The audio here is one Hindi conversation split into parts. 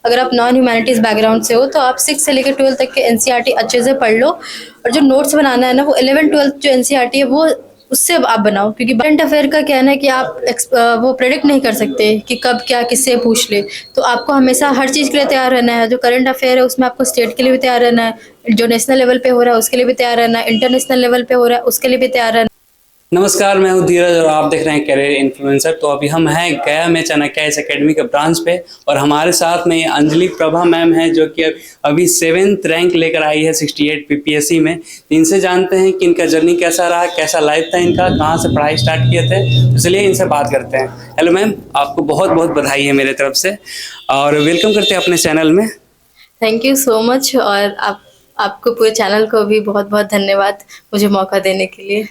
अगर आप नॉन ह्यूमैनिटीज़ बैकग्राउंड से हो तो आप 6 से लेकर 12 तक के एनसीईआरटी अच्छे से पढ़ लो, और जो नोट्स बनाना है ना वो 11-12 जो एनसीईआरटी है वो उससे आप बनाओ, क्योंकि करंट अफेयर का क्या है ना कि आप वो प्रेडिक्ट नहीं कर सकते कि कब क्या किससे पूछ ले। तो आपको हमेशा हर चीज़ के लिए तैयार रहना है। जो करंट अफेयर है उसमें आपको स्टेट के लिए भी तैयार रहना है, जो नेशनल लेवल पे हो रहा है उसके लिए भी तैयार रहना है, इंटरनेशनल लेवल पे हो रहा है उसके लिए भी तैयार रहना है। नमस्कार, मैं हूं धीरज और आप देख रहे हैं करियर इन्फ्लुएंसर। तो अभी हम हैं गया में चाणक्य इस एकेडमी के ब्रांच पे, और हमारे साथ में ये अंजलि प्रभा मैम है जो कि अभी 7th रैंक लेकर आई है 68 पीपीएससी में। इनसे जानते हैं कि इनका जर्नी कैसा रहा, कैसा लाइफ था इनका, कहाँ से पढ़ाई स्टार्ट किए थे। तो चलिए इनसे बात करते हैं। हेलो मैम, आपको बहुत बहुत बधाई है मेरे तरफ से, और वेलकम करते हैं अपने चैनल में। थैंक यू सो मच, और आपको पूरे चैनल को भी बहुत बहुत धन्यवाद मुझे मौका देने के लिए।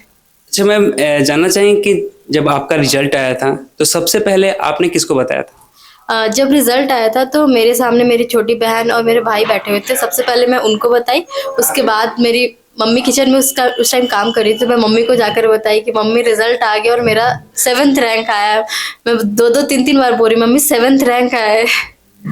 अच्छा मैम, जानना चाहेंगे कि जब आपका रिजल्ट आया था तो सबसे पहले आपने किसको बताया था? जब रिजल्ट आया था तो मेरे सामने मेरी छोटी बहन और मेरे भाई बैठे हुए थे। सबसे पहले मैं उनको बताई, उसके बाद मेरी मम्मी किचन में उस टाइम काम कर रही थी, तो मैं मम्मी को जाकर बताई कि मम्मी रिजल्ट आ गया और मेरा 7th रैंक आया है। मैं 2-3 बार बोल रही, मम्मी 7th रैंक आया है।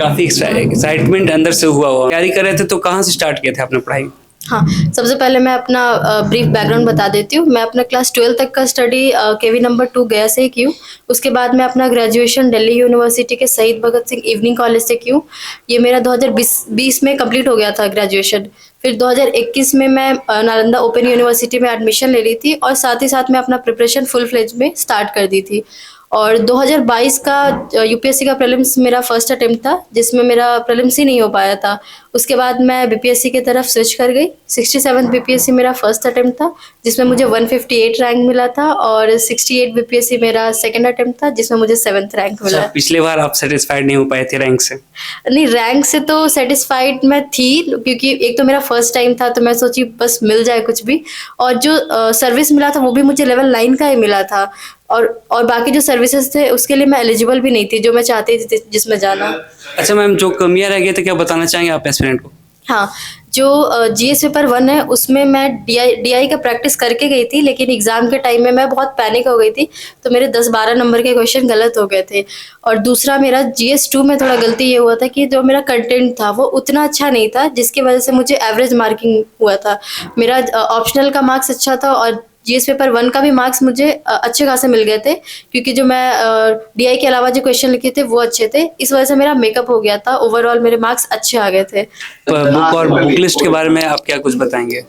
काफी एक्साइटमेंट अंदर से हुआ तैयारी कर रहे थे, तो कहाँ से स्टार्ट किए थे आपने पढ़ाई? हाँ, सबसे पहले मैं अपना ब्रीफ बैकग्राउंड बता देती हूँ। मैं अपना क्लास 12 तक का स्टडी केवी नंबर 2 गया से ही की हूँ। उसके बाद मैं अपना ग्रेजुएशन दिल्ली यूनिवर्सिटी के शहीद भगत सिंह इवनिंग कॉलेज से की हूँ। ये मेरा 2020 में कंप्लीट हो गया था ग्रेजुएशन। फिर 2021 में मैं नालंदा ओपन यूनिवर्सिटी में एडमिशन ले ली थी, और साथ ही साथ मैं अपना प्रिपरेशन फुल फ्लेज में स्टार्ट कर दी थी। और 2022 का यूपीएससी का प्रीलिम्स मेरा फर्स्ट अटेम्प्ट था, जिसमें मेरा प्रीलिम्स ही नहीं हो पाया था। उसके बाद मैं बीपीएससी की तरफ स्विच कर गई। 67 बीपीएससी मेरा फर्स्ट अटेम्प्ट था, जिसमें मुझे 158 रैंक मिला था, और 68 बीपीएससी मेरा सेकंड अटेम्प्ट था, जिसमें मुझे 7th रैंक मिला। पिछले बार आप सेटिस्फाइड नहीं हो पाए थे रैंक से? नहीं, रैंक से तो सेटिस्फाइड मैं थी, क्योंकि एक तो मेरा फर्स्ट टाइम था, तो मैं सोची बस मिल जाए कुछ भी। और जो सर्विस मिला था वो भी मुझे लेवल 9 का ही मिला था, और बाकी जो सर्विसेज थे उसके लिए मैं एलिजिबल भी नहीं थी, जो मैं चाहती थी जिसमें जाना। अच्छा मैम, जो कमियां रह गई तो क्या बताना चाहेंगे आप एस्पिरेंट को? हाँ, जो जीएस पेपर 1 है उसमें मैं डीआई का प्रैक्टिस करके गई थी, लेकिन एग्जाम के टाइम में मैं बहुत पैनिक हो गई थी, तो मेरे 10-12 नंबर के क्वेश्चन गलत हो गए थे। और दूसरा मेरा जीएस 2 में थोड़ा गलती ये हुआ था कि जो मेरा कंटेंट था वो उतना अच्छा नहीं था, जिसकी वजह से मुझे एवरेज मार्किंग हुआ था। मेरा ऑप्शनल का मार्क्स अच्छा था, और जीएस पेपर 1 का भी मार्क्स मुझे अच्छे खासे मिल गए थे, क्योंकि जो मैं डीआई के अलावा जो क्वेश्चन लिखे थे वो अच्छे थे। इस वजह से मेरा मेकअप हो गया था, ओवरऑल मेरे मार्क्स अच्छे आ गए थे। बुक और बुक लिस्ट के बारे में आप क्या कुछ बताएंगे?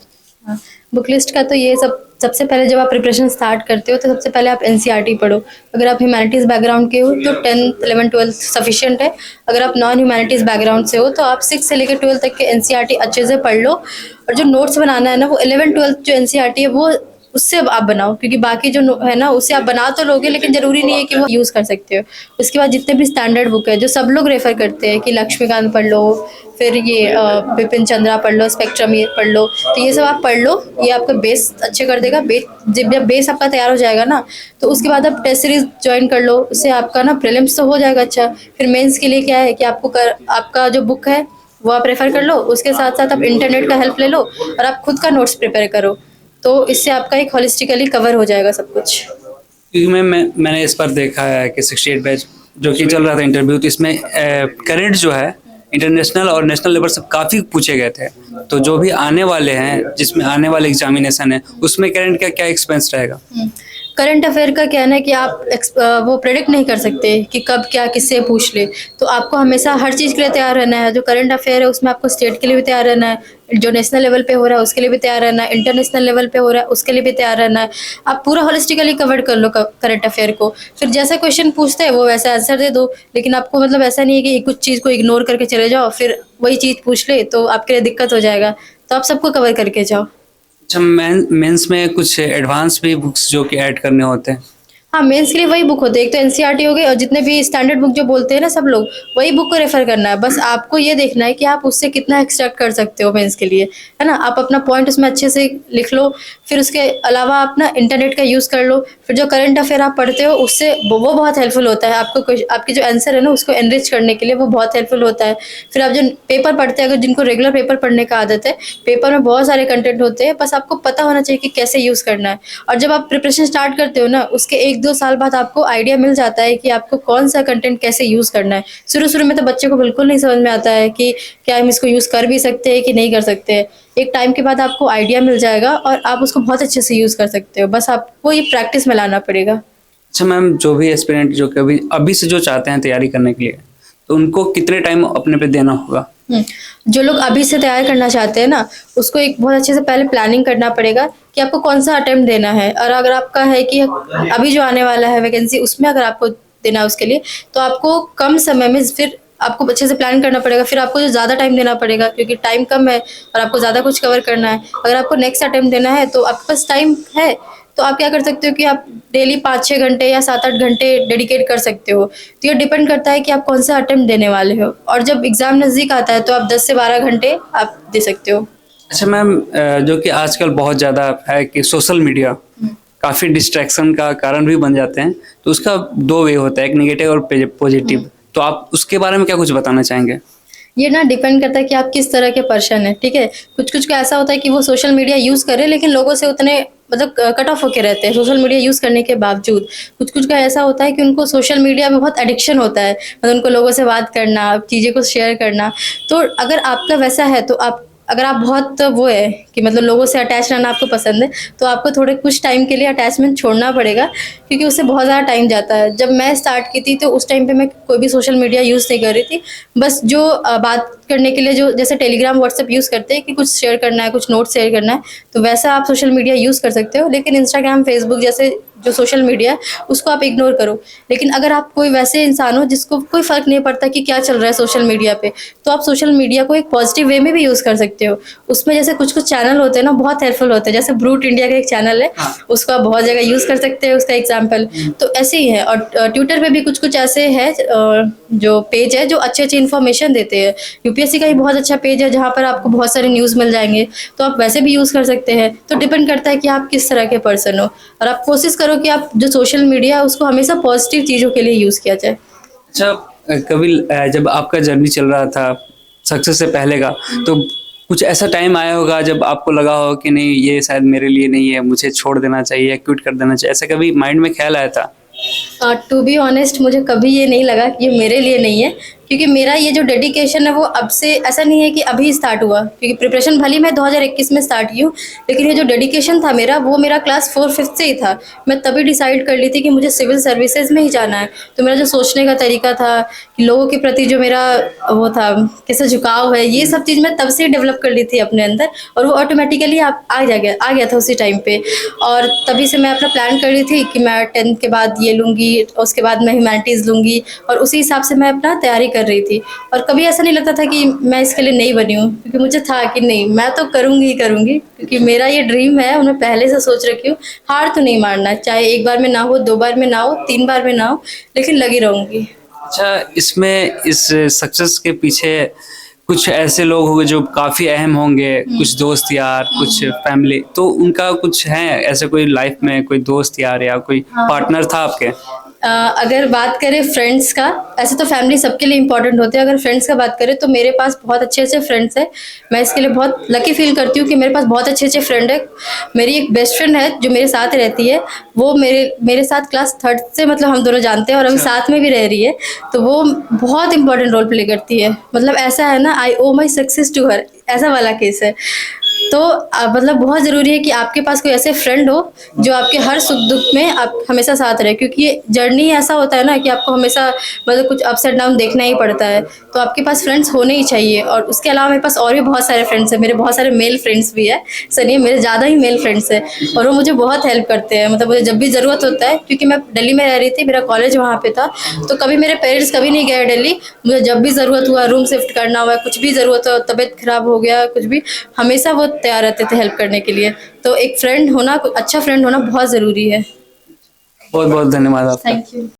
बुक लिस्ट का तो ये सबसे पहले जब आप प्रिपरेशन स्टार्ट करते हो तो सबसे पहले आप एनसीईआरटी पढ़ो। अगर आप ह्यूमैनिटीज़ बैकग्राउंड के हो तो 10th 11th 12th सफिशिएंट है। अगर आप नॉन ह्यूमैनिटीज़ बैकग्राउंड से हो तो आप 6 से लेकर 12 तक के एनसीईआरटी अच्छे से पढ़ लो, और जो नोट्स बनाना है ना वो 11-12 जो एनसीईआरटी है वो उससे आप बनाओ, क्योंकि बाकी जो है ना उसे आप बना तो लोगे, लेकिन ज़रूरी नहीं है कि वो यूज़ कर सकते हो। उसके बाद जितने भी स्टैंडर्ड बुक है जो सब लोग रेफ़र करते हैं कि लक्ष्मीकांत पढ़ लो, फिर ये बिपिन चंद्रा पढ़ लो, स्पेक्ट्रम ये पढ़ लो, तो ये सब आप पढ़ लो। ये आपका बेस अच्छे कर देगा। जब बेस आपका तैयार हो जाएगा ना, तो उसके बाद आप टेस्ट सीरीज ज्वाइन कर लो। उससे आपका ना प्रीलिम्स तो हो जाएगा अच्छा। फिर मेंस के लिए क्या है कि आपका जो बुक है वो आप रेफ़र कर लो, उसके साथ साथ आप इंटरनेट का हेल्प ले लो, और आप खुद का नोट्स प्रिपेयर करो। तो इससे आपका एक होलिस्टिकली कवर हो जाएगा सब कुछ। क्योंकि मैंने इस पर देखा है कि 68 बैच जो कि चल रहा था इंटरव्यू, तो इसमें करंट जो है इंटरनेशनल और नेशनल लेवल से काफ़ी पूछे गए थे। तो जो भी आने वाले हैं, जिसमें आने वाले एग्जामिनेशन है, उसमें करंट का क्या एक्सपेंस रहेगा? करंट अफेयर का कहना है कि आप वो प्रेडिक्ट नहीं कर सकते कि कब क्या किससे पूछ ले। तो आपको हमेशा हर चीज़ के लिए तैयार रहना है। जो करंट अफेयर है उसमें आपको स्टेट के लिए भी तैयार रहना है, जो नेशनल लेवल पे हो रहा है उसके लिए भी तैयार रहना है, इंटरनेशनल लेवल पे हो रहा है उसके लिए भी तैयार रहना है। आप पूरा होलिस्टिकली कवर कर लो करंट अफेयर को। फिर जैसा क्वेश्चन पूछते हैं वो वैसा आंसर दे दो, लेकिन आपको मतलब ऐसा नहीं है कि कुछ चीज़ को इग्नोर करके चले जाओ फिर वही चीज़ पूछ ले तो आपके लिए दिक्कत हो जाएगा। तो आप सबको कवर करके जाओ। अच्छा, मेंस में कुछ एडवांस भी बुक्स जो कि ऐड करने होते हैं? हाँ, मेंस के लिए वही बुक होती है। एक तो एनसीईआरटी हो गई, और जितने भी स्टैंडर्ड बुक जो बोलते हैं ना सब लोग, वही बुक को रेफर करना है। बस आपको ये देखना है कि आप उससे कितना एक्सट्रैक्ट कर सकते हो मेंस के लिए, है ना। आप अपना पॉइंट उसमें अच्छे से लिख लो। फिर उसके अलावा आप ना इंटरनेट का यूज़ कर लो। फिर जो करंट अफेयर आप पढ़ते हो उससे वो बहुत हेल्पफुल होता है आपको। आपकी जो आंसर है ना उसको एनरिच करने के लिए वो बहुत हेल्पफुल होता है। फिर आप जो पेपर पढ़ते हैं, अगर जिनको रेगुलर पेपर पढ़ने का आदत है, पेपर में बहुत सारे कंटेंट होते हैं, बस आपको पता होना चाहिए कि कैसे यूज़ करना है। और जब आप प्रिपरेशन स्टार्ट करते हो ना उसके 1 1-2 साल बाद आपको आइडिया मिल जाता है कि आपको कौन सा कंटेंट कैसे यूज़ करना है। शुरू-शुरू में तो बच्चे को बिल्कुल नहीं समझ में आता है कि क्या हम इसको यूज़ कर भी सकते हैं कि नहीं कर सकते हैं। एक टाइम के बाद आपको आइडिया मिल जाएगा और आप उसको बहुत अच्छे से यूज़ कर सकते हो। बस आपको ये प्रैक्टिस में लाना पड़ेगा। अच्छा मैम, जो भी एस्पिरेंट जो कभी अभी से जो चाहते हैं तैयारी करने के लिए, तो उनको कितने टाइम अपने पे देना होगा? जो लोग अभी से तैयार करना चाहते हैं ना, उसको एक बहुत अच्छे से पहले प्लानिंग करना पड़ेगा कि आपको कौन-सा अटेम्प्ट देना है। और अगर आपका है कि अभी जो आने वाला है वैकेंसी, उसमें अगर आपको देना है उसके लिए, तो आपको कम समय में फिर आपको अच्छे से प्लान करना पड़ेगा। फिर आपको जो ज़्यादा टाइम देना पड़ेगा क्योंकि टाइम कम है और आपको ज़्यादा कुछ कवर करना है। अगर आपको नेक्स्ट अटेम्प्ट देना है तो आपके पास टाइम है, तो आप क्या कर सकते हो कि आप डेली 5-6 घंटे या 7-8 घंटे डेडिकेट कर सकते हो। तो ये डिपेंड करता है कि आप कौन सा अटेम्प्ट देने वाले हो। और जब एग्ज़ाम नज़दीक आता है तो आप 10 से 12 घंटे आप दे सकते हो। अच्छा मैम, जो कि आजकल बहुत ज़्यादा है कि सोशल मीडिया काफ़ी डिस्ट्रैक्शन का कारण भी बन जाते हैं, तो उसका 2 वे होता है, एक नेगेटिव और पॉजिटिव। तो आप उसके बारे में क्या कुछ बताना चाहेंगे? ये ना डिपेंड करता है कि आप किस तरह के पर्सन हैं, ठीक है? कुछ-कुछ का ऐसा होता है कि वो सोशल मीडिया यूज़ कर रहे हैं लेकिन लोगों से उतने मतलब कट ऑफ होके रहते हैं सोशल मीडिया यूज़ करने के बावजूद। कुछ-कुछ का ऐसा होता है कि उनको सोशल मीडिया में बहुत एडिक्शन होता है, मतलब उनको लोगों से बात करना, चीज़ें को शेयर करना। तो अगर आपका वैसा है तो आप अगर आप बहुत वो है कि मतलब लोगों से अटैच रहना आपको पसंद है, तो आपको थोड़े कुछ टाइम के लिए अटैचमेंट छोड़ना पड़ेगा क्योंकि उससे बहुत ज़्यादा टाइम जाता है। जब मैं स्टार्ट की थी तो उस टाइम पे मैं कोई भी सोशल मीडिया यूज़ नहीं कर रही थी। बस जो बात करने के लिए जो जैसे टेलीग्राम, व्हाट्सएप यूज़ करते हैं कि कुछ शेयर करना है, कुछ नोट शेयर करना है, तो वैसा आप सोशल मीडिया यूज़ कर सकते हो। लेकिन इंस्टाग्राम, फेसबुक जैसे जो सोशल मीडिया है, उसको आप इग्नोर करो। लेकिन अगर आप कोई वैसे इंसान हो जिसको कोई फ़र्क नहीं पड़ता कि क्या चल रहा है सोशल मीडिया पे, तो आप सोशल मीडिया को एक पॉजिटिव वे में भी यूज़ कर सकते हो। उसमें जैसे कुछ-कुछ चैनल होते हैं ना, बहुत हेल्पफुल होते हैं। जैसे ब्रूट इंडिया का एक चैनल है, उसको आप बहुत जगह यूज़ कर सकते हैं, उसका एग्ज़ाम्पल। तो ऐसे ही है। और ट्विटर पे भी कुछ-कुछ ऐसे हैं जो पेज है जो अच्छी-अच्छी इन्फॉर्मेशन देते हैं। यूपीएससी का ही बहुत अच्छा पेज है जहाँ पर आपको बहुत सारे न्यूज़ मिल जाएँगे, तो आप वैसे भी यूज़ कर सकते हैं। तो डिपेंड करता है कि आप किस तरह के पर्सन हो और आप कोशिश करो कि आप जो सोशल मीडिया है उसको हमेशा पॉजिटिव चीज़ों के लिए यूज़ किया जाए। अच्छा, कभी जब आपका जर्नी चल रहा था सक्सेस से पहले का, तो कुछ ऐसा टाइम आया होगा जब आपको लगा हो कि नहीं ये शायद मेरे लिए नहीं है, मुझे छोड़ देना चाहिए, क्विट कर देना चाहिए, ऐसा कभी माइंड में ख्याल आया था? टू बी ऑनेस्ट मुझे कभी ये नहीं लगा कि ये मेरे लिए नहीं है क्योंकि मेरा ये जो डेडिकेशन है वो अब से ऐसा नहीं है कि अभी स्टार्ट हुआ क्योंकि प्रिपरेशन भली मैं 2021 में स्टार्ट की हूँ लेकिन ये जो डेडिकेशन था मेरा वो मेरा क्लास 4-5 से ही था। मैं तभी डिसाइड कर ली थी कि मुझे सिविल सर्विसेज में ही जाना है। तो मेरा जो सोचने का तरीका था कि लोगों के प्रति जो मेरा वो था कैसे झुकाव है ये सब चीज़ मैं तब से डेवलप कर ली थी अपने अंदर और वो ऑटोमेटिकली आ गया था उसी टाइम पे। और तभी से मैं अपना प्लान कर रही थी कि मैं 10th के बाद ये लूँगी, उसके बाद मैं ह्यूमैनिटीज़ लूँगी और उसी हिसाब से मैं अपना तैयारी कर रही थी। और कभी ऐसा नहीं लगता था कि मैं इसके लिए नहीं बनी हूँ क्योंकि मुझे था कि नहीं मैं तो करूँगी ही करूँगी क्योंकि मेरा ये ड्रीम है और मैं पहले से सोच रखी हूँ। हार तो नहीं मारना, चाहे 1 बार में ना हो, 2 बार में ना हो, 3 बार में ना हो, लेकिन लगी रहूँगी। अच्छा, इसमें इस सक्सेस के पीछे कुछ ऐसे लोग होंगे जो काफ़ी अहम होंगे, कुछ दोस्त यार, कुछ फैमिली, तो उनका कुछ है ऐसे कोई लाइफ में कोई दोस्त यार या कोई हाँ। पार्टनर था आपके? अगर बात करें फ्रेंड्स का, ऐसे तो फैमिली सबके लिए इम्पोर्टेंट होते हैं। अगर फ्रेंड्स का बात करें तो मेरे पास बहुत अच्छे-अच्छे फ्रेंड्स हैं। मैं इसके लिए बहुत लकी फ़ील करती हूँ कि मेरे पास बहुत अच्छे-अच्छे फ्रेंड हैं। मेरी एक बेस्ट फ्रेंड है जो मेरे साथ रहती है। वो मेरे साथ क्लास 3rd से मतलब हम दोनों जानते हैं और अभी साथ में भी रह रही है। तो वो बहुत इम्पोर्टेंट रोल प्ले करती है। मतलब ऐसा है ना आई ओwe माई सक्सेस टू हर, ऐसा वाला केस है। तो मतलब बहुत ज़रूरी है कि आपके पास कोई ऐसे फ्रेंड हो जो आपके हर सुख दुख में आप हमेशा साथ रहे क्योंकि ये जर्नी ऐसा होता है ना कि आपको हमेशा मतलब कुछ अप्स एंड डाउन देखना ही पड़ता है। तो आपके पास फ्रेंड्स होने ही चाहिए और उसके अलावा मेरे पास और भी बहुत सारे फ्रेंड्स हैं। मेरे बहुत सारे मेल फ्रेंड्स भी है, सुनिए मेरे ज़्यादा ही मेल फ्रेंड्स हैं और वो मुझे बहुत हेल्प करते हैं। मतलब मुझे जब भी ज़रूरत होता है क्योंकि मैं दिल्ली में रह रही थी, मेरा कॉलेज वहाँ पे था, तो कभी मेरे पेरेंट्स कभी नहीं गए दिल्ली। मुझे जब भी ज़रूरत हुआ, रूम शिफ्ट करना हुआ, कुछ भी ज़रूरत हो, तबीयत खराब हो गया, कुछ भी, हमेशा वो तैयार रहते थे हेल्प करने के लिए। तो एक फ्रेंड होना, अच्छा फ्रेंड होना बहुत ज़रूरी है। बहुत बहुत धन्यवाद आपका। Thank you.